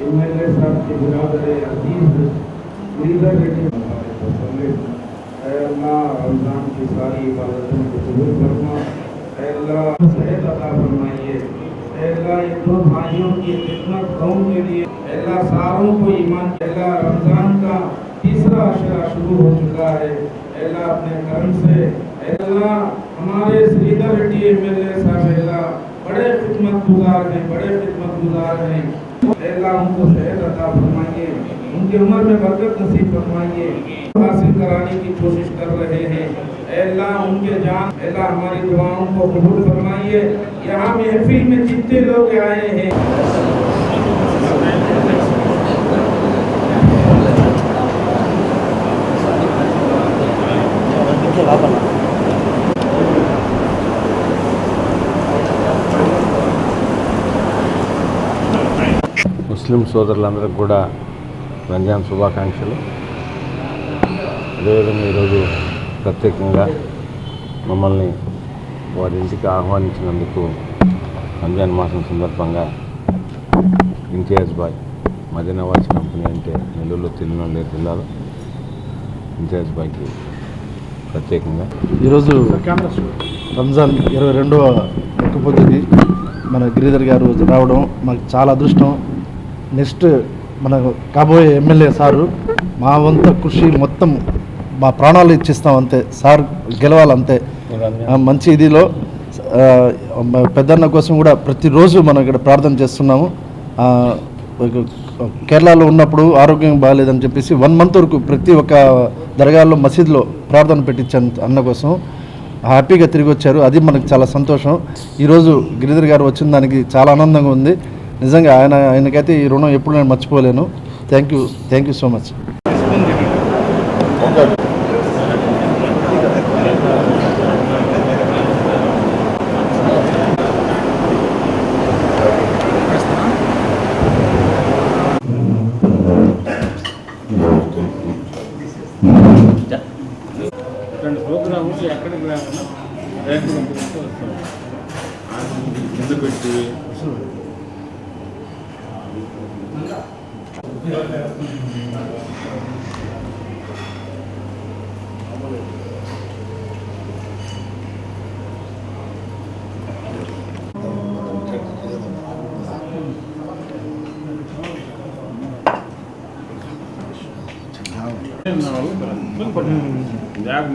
MLA साहब के बिरादर अजीज लीडर अल्लाह रमजान की सारी इबादतों को कबूल फरमा। अल्लाह सेहत अता फरमाइए। अल्लाह ये दो भाइयों की खिदमत कौम के लिए अल्लाह सारों को ईमान। अल्लाह रमजान का तीसरा अशरा शुरू हो चुका है। अल्लाह अपने करम से अल्लाह हमारे श्रीधर रेड्डी एमएलए साहब अल्लाह बड़े खिदमत गुजार हैं। अल्लाह उनको सेहत अता फरमाइए, उनकी उम्र में बरकत नसीब फरमाइए। हासिल कराने की कोशिश कर रहे हैं। अल्लाह उनके जान अल्लाह हमारी दुआओं को कबूल फरमाइए। यहाँ महफिल में जितने लोग आए हैं ముస్లిం సోదరులందరికీ కూడా రంజాన్ శుభాకాంక్షలు. అదేవిధంగా ఈరోజు ప్రత్యేకంగా మమ్మల్ని వారి ఇంటికి ఆహ్వానించినందుకు రంజాన్ మాసం సందర్భంగా ఇంతియాజ్ బాయ్ మదీనావాజ్ కంపెనీ అంటే నెల్లూరులో తిరువనూరు జిల్లాలో ఇంతియాజ్ బాయ్కి ప్రత్యేకంగా ఈరోజు రంజాన్ 22వ ఒక్క పొద్దుకి మన గిరిధర్ గారు రావడం మాకు చాలా అదృష్టం. నెక్స్ట్ మన కాబోయే ఎమ్మెల్యే సారు మా వంత కృషి మొత్తం మా ప్రాణాలు ఇచ్చిస్తాం అంతే. సార్ గెలవాలంతే. మంచి ఇదిలో పెద్దన్న కోసం కూడా ప్రతిరోజు మనం ఇక్కడ ప్రార్థన చేస్తున్నాము. కేరళలో ఉన్నప్పుడు ఆరోగ్యం బాగాలేదని చెప్పేసి 1 మంత్ వరకు ప్రతి ఒక్క దర్గాల్లో మసీద్లో ప్రార్థన పెట్టించాను అన్న కోసం. హ్యాపీగా తిరిగి వచ్చారు. అది మనకు చాలా సంతోషం. ఈరోజు గిరిధర్ గారు వచ్చిన దానికి చాలా ఆనందంగా ఉంది. నిజంగా ఆయనకైతే ఈ రుణం ఎప్పుడు నేను మర్చిపోలేను. Thank you so much. Programs ఎక్కడికి రాకుండా కింద పెట్టి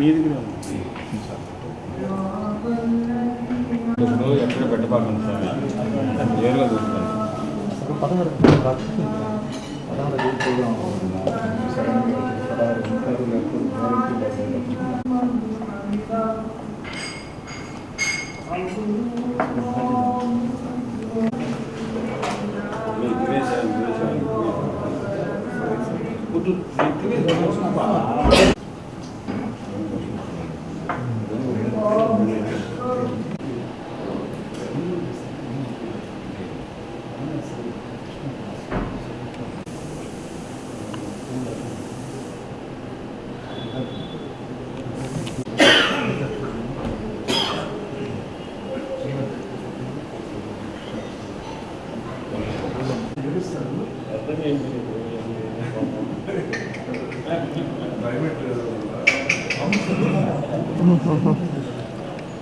నీదిగా ఎక్కడ పెట్టబాకండి సార్, దాన్ని నేరుగా చూస్తాను. ప్రైవేట్